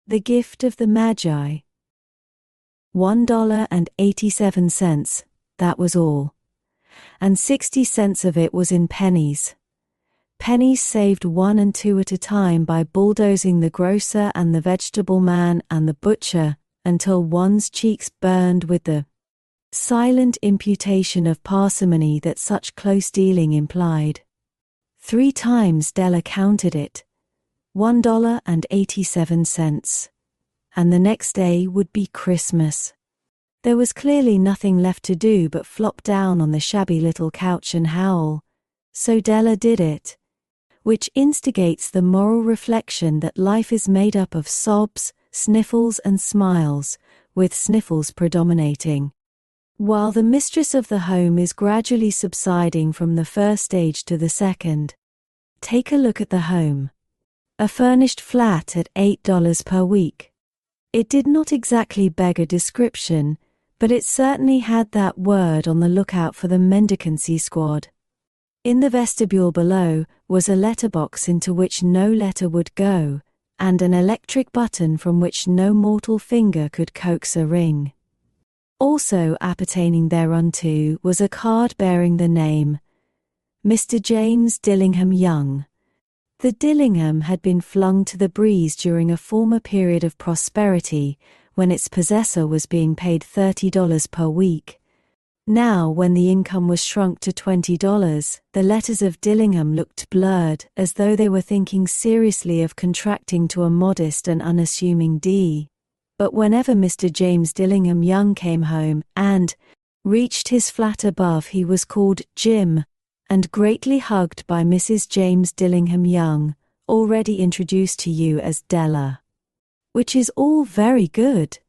The gift of the Magi. $1.87, that was all. And 60 cents of it was in pennies. Pennies saved 1 and 2 at a time by bulldozing the grocer and the vegetable man and the butcher until one's cheeks burned with the silent imputation of parsimony that such close dealing implied. 3 times Della counted it. $1.87. And the next day would be Christmas. There was clearly nothing left to do but flop down on the shabby little couch and howl. So Della did it. Which instigates the moral reflection that life is made up of sobs, sniffles and smiles, with sniffles predominating. While the mistress of the home is gradually subsiding from the first stage to the second. Take a look at the home. A furnished flat at $8 per week. It did not exactly beg a description, but it certainly had that word on the lookout for the mendicancy squad. In the vestibule below was a letterbox into which no letter would go, and an electric button from which no mortal finger could coax a ring. Also appertaining thereunto was a card bearing the name, Mr. James Dillingham Young. The Dillingham had been flung to the breeze during a former period of prosperity, when its possessor was being paid $30 per week. Now, when the income was shrunk to $20, the letters of Dillingham looked blurred, as though they were thinking seriously of contracting to a modest and unassuming D. But whenever Mr. James Dillingham Young came home and reached his flat above, he was called Jim, and greatly hugged by Mrs. James Dillingham Young, already introduced to you as Della. Which is all very good.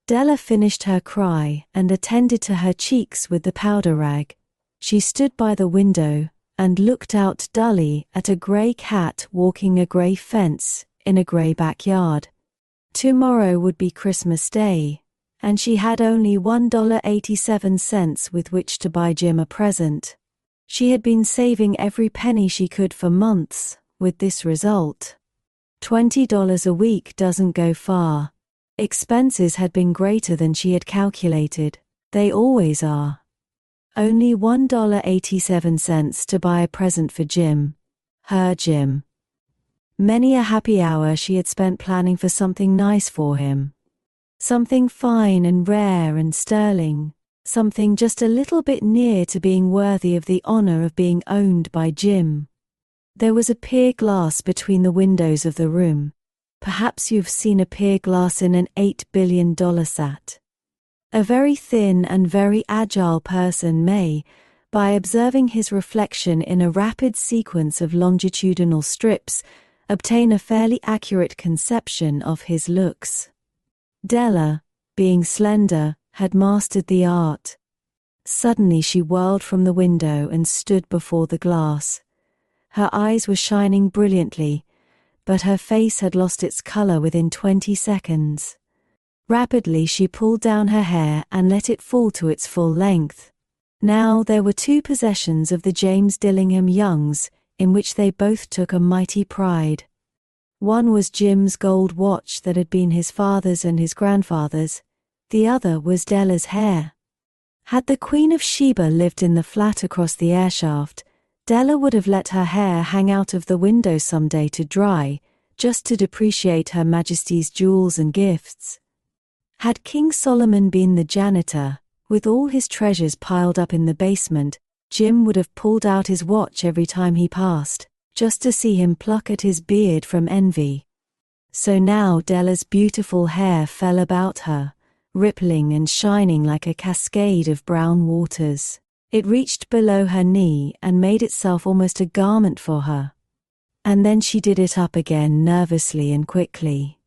Della finished her cry and attended to her cheeks with the powder rag. She stood by the window and looked out dully at a grey cat walking a grey fence in a grey backyard. Tomorrow would be Christmas Day, and she had only $1.87 with which to buy Jim a present. She had been saving every penny she could for months, with this result. $20 a week doesn't go far. Expenses had been greater than she had calculated. They always are. Only $1.87 to buy a present for Jim. Her Jim. Many a happy hour she had spent planning for something nice for him. Something fine and rare and sterling. Something just a little bit near to being worthy of the honor of being owned by Jim. There was a pier glass between the windows of the room. Perhaps you've seen a pier glass in an $8 billion sat. A very thin and very agile person may, by observing his reflection in a rapid sequence of longitudinal strips, obtain a fairly accurate conception of his looks. Della, being slender, had mastered the art. Suddenly she whirled from the window and stood before the glass. Her eyes were shining brilliantly, but her face had lost its color within 20 seconds. Rapidly she pulled down her hair and let it fall to its full length. Now there were 2 possessions of the James Dillingham Youngs, in which they both took a mighty pride. One was Jim's gold watch that had been his father's and his grandfather's. The other was Della's hair. Had the Queen of Sheba lived in the flat across the airshaft, Della would have let her hair hang out of the window some day to dry, just to depreciate Her Majesty's jewels and gifts. Had King Solomon been the janitor, with all his treasures piled up in the basement, Jim would have pulled out his watch every time he passed, just to see him pluck at his beard from envy. So now Della's beautiful hair fell about her, rippling and shining like a cascade of brown waters. It reached below her knee and made itself almost a garment for her. And then she did it up again nervously and quickly.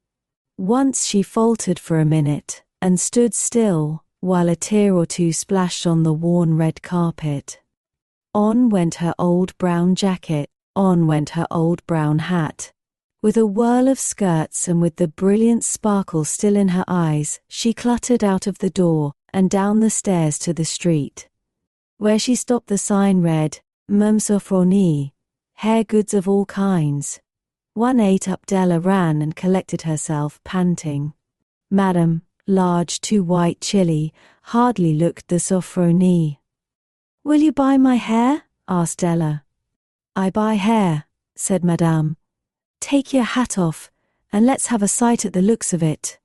Once she faltered for a minute and stood still while a tear or two splashed on the worn red carpet. On went her old brown jacket, on went her old brown hat. With a whirl of skirts and with the brilliant sparkle still in her eyes, she cluttered out of the door and down the stairs to the street. Where she stopped the sign read, Mumsofroni, hair goods of all kinds. 1 ate up. Della ran and collected herself, panting. Madam, large 2 white chili, hardly looked the soffroni. Will you buy my hair? Asked Della. I buy hair, said Madame. Take your hat off, and let's have a sight at the looks of it.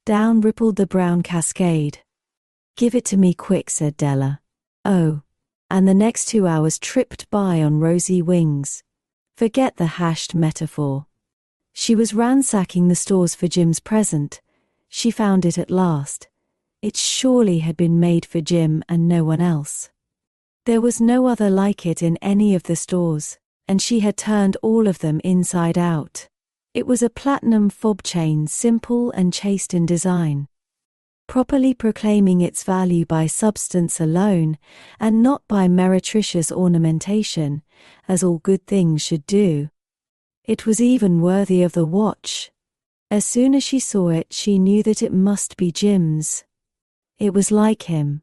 Down rippled the brown cascade. Give it to me quick, said Della. Oh. And the next 2 hours tripped by on rosy wings. Forget the hashed metaphor. She was ransacking the stores for Jim's present. She found it at last. It surely had been made for Jim and no one else. There was no other like it in any of the stores, and she had turned all of them inside out. It was a platinum fob chain, simple and chaste in design, properly proclaiming its value by substance alone, and not by meretricious ornamentation, as all good things should do. It was even worthy of the watch. As soon as she saw it, she knew that it must be Jim's. It was like him.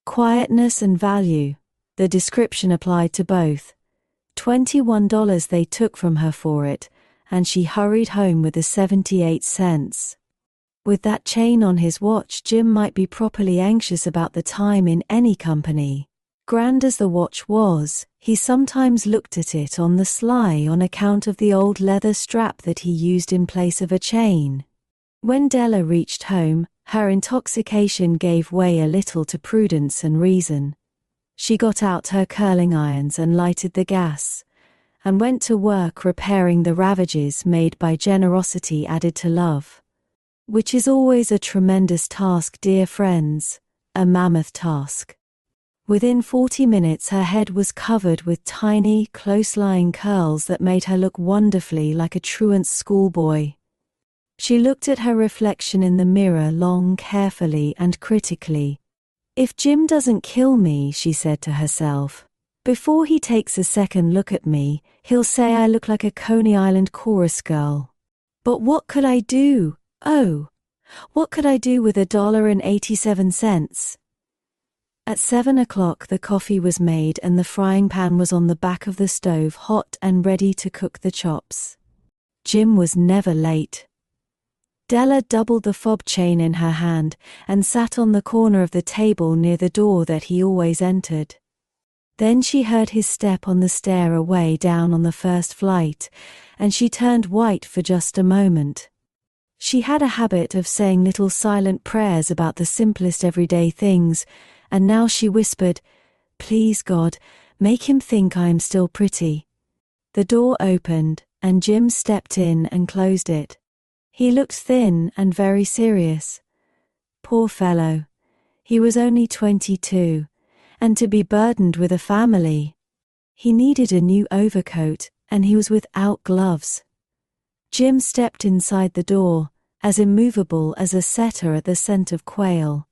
Quietness and value. The description applied to both. $21 they took from her for it, and she hurried home with the 78 cents. With that chain on his watch, Jim might be properly anxious about the time in any company. Grand as the watch was, he sometimes looked at it on the sly on account of the old leather strap that he used in place of a chain. When Della reached home, her intoxication gave way a little to prudence and reason. She got out her curling irons and lighted the gas, and went to work repairing the ravages made by generosity added to love. Which is always a tremendous task, dear friends, a mammoth task. Within 40 minutes her head was covered with tiny, close-lying curls that made her look wonderfully like a truant schoolboy. She looked at her reflection in the mirror long, carefully, and critically. If Jim doesn't kill me, she said to herself, before he takes a second look at me, he'll say I look like a Coney Island chorus girl. But what could I do? Oh, what could I do with $1.87? At 7 o'clock the coffee was made and the frying pan was on the back of the stove, hot and ready to cook the chops. Jim was never late. Della doubled the fob chain in her hand and sat on the corner of the table near the door that he always entered. Then she heard his step on the stair away down on the first flight, and she turned white for just a moment. She had a habit of saying little silent prayers about the simplest everyday things, and now she whispered, "Please God, make him think I am still pretty." The door opened, and Jim stepped in and closed it. He looked thin and very serious. Poor fellow. He was only 22, and to be burdened with a family. He needed a new overcoat, and he was without gloves. Jim stepped inside the door, as immovable as a setter at the scent of quail.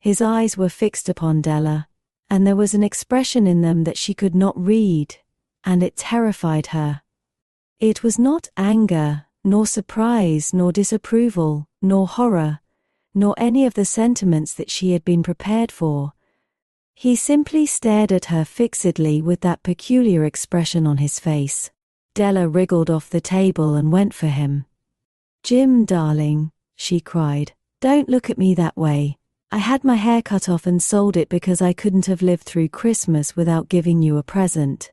His eyes were fixed upon Della, and there was an expression in them that she could not read, and it terrified her. It was not anger, nor surprise, nor disapproval, nor horror, nor any of the sentiments that she had been prepared for. He simply stared at her fixedly with that peculiar expression on his face. Della wriggled off the table and went for him. "Jim, darling," she cried, "don't look at me that way. I had my hair cut off and sold it because I couldn't have lived through Christmas without giving you a present.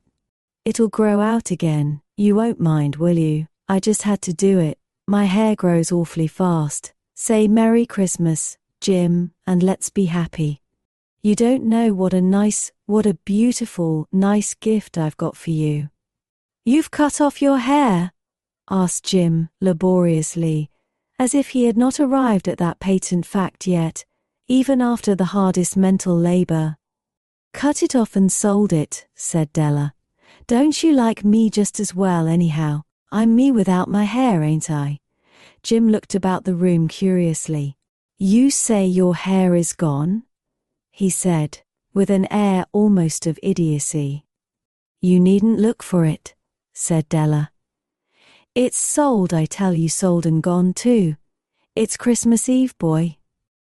It'll grow out again, you won't mind, will you? I just had to do it. My hair grows awfully fast. Say Merry Christmas, Jim, and let's be happy. You don't know what a beautiful, nice gift I've got for you." "You've cut off your hair?" asked Jim, laboriously, as if he had not arrived at that patent fact yet, even after the hardest mental labor. "Cut it off and sold it," said Della. "Don't you like me just as well anyhow? I'm me without my hair, ain't I?" Jim looked about the room curiously. "You say your hair is gone?" he said, with an air almost of idiocy. "You needn't look for it," said Della. "It's sold, I tell you, sold and gone too. It's Christmas Eve, boy.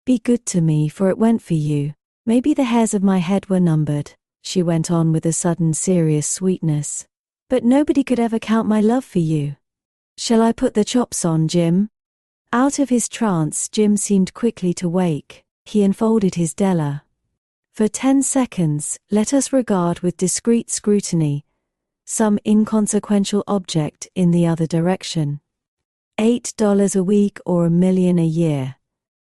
Be good to me, for it went for you. Maybe the hairs of my head were numbered," she went on with a sudden serious sweetness. But nobody could ever count my love for you. Shall I put the chops on, Jim? Out of his trance, Jim seemed quickly to wake. He unfolded his Della. For 10 seconds, let us regard with discreet scrutiny some inconsequential object in the other direction. $8 a week or $1 million a year.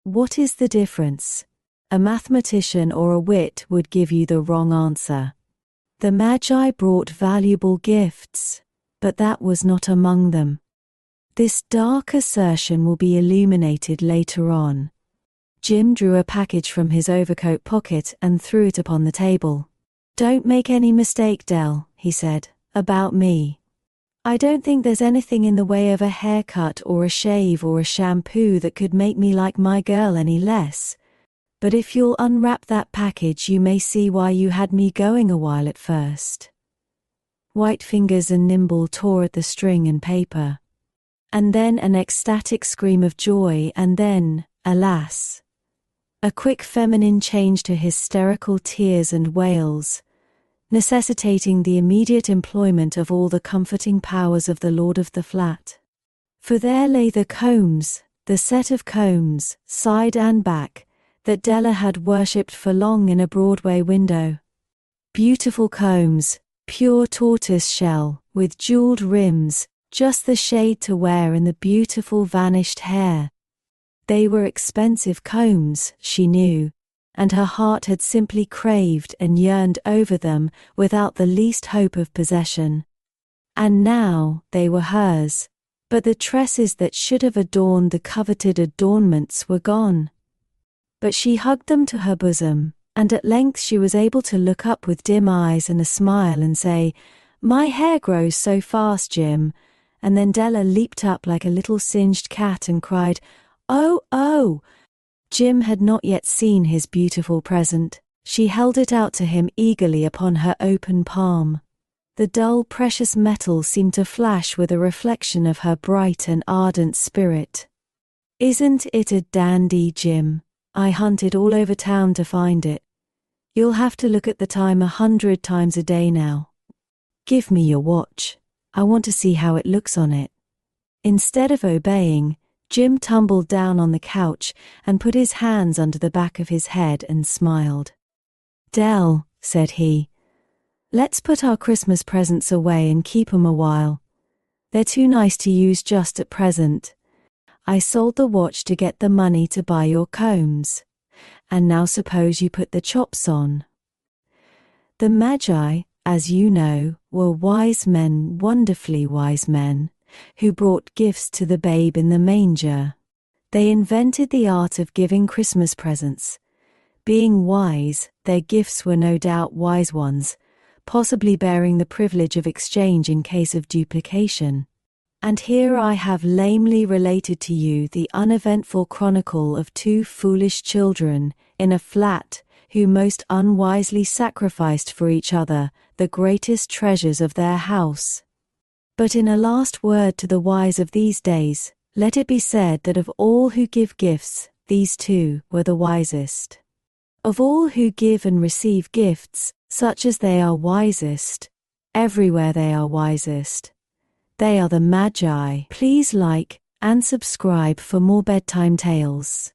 What is the difference? A mathematician or a wit would give you the wrong answer. The Magi brought valuable gifts, but that was not among them. This dark assertion will be illuminated later on. Jim drew a package from his overcoat pocket and threw it upon the table. Don't make any mistake, Dell, he said, about me. I don't think there's anything in the way of a haircut or a shave or a shampoo that could make me like my girl any less. But if you'll unwrap that package, you may see why you had me going a while at first. White fingers and nimble tore at the string and paper. And then an ecstatic scream of joy, and then, alas, a quick feminine change to hysterical tears and wails, necessitating the immediate employment of all the comforting powers of the lord of the flat. For there lay the combs, the set of combs, side and back, that Della had worshipped for long in a Broadway window. Beautiful combs, pure tortoise shell, with jeweled rims, just the shade to wear in the beautiful vanished hair. They were expensive combs, she knew, and her heart had simply craved and yearned over them without the least hope of possession. And now they were hers, but the tresses that should have adorned the coveted adornments were gone. But she hugged them to her bosom, and at length she was able to look up with dim eyes and a smile and say, "My hair grows so fast, Jim." And then Della leaped up like a little singed cat and cried, "Oh, oh!" Jim had not yet seen his beautiful present. She held it out to him eagerly upon her open palm. The dull, precious metal seemed to flash with a reflection of her bright and ardent spirit. "Isn't it a dandy, Jim? I hunted all over town to find it. You'll have to look at the time 100 times a day now. Give me your watch. I want to see how it looks on it." Instead of obeying, Jim tumbled down on the couch and put his hands under the back of his head and smiled. "Dell," said he, "let's put our Christmas presents away and keep 'em a while. They're too nice to use just at present. I sold the watch to get the money to buy your combs. And now suppose you put the chops on." The Magi, as you know, were wise men, wonderfully wise men, who brought gifts to the babe in the manger. They invented the art of giving Christmas presents. Being wise, their gifts were no doubt wise ones, possibly bearing the privilege of exchange in case of duplication. And here I have lamely related to you the uneventful chronicle of two foolish children in a flat who most unwisely sacrificed for each other the greatest treasures of their house. But in a last word to the wise of these days, let it be said that of all who give gifts, these two were the wisest. Of all who give and receive gifts, such as they are wisest, everywhere they are wisest. They are the Magi. Please like and subscribe for more bedtime tales.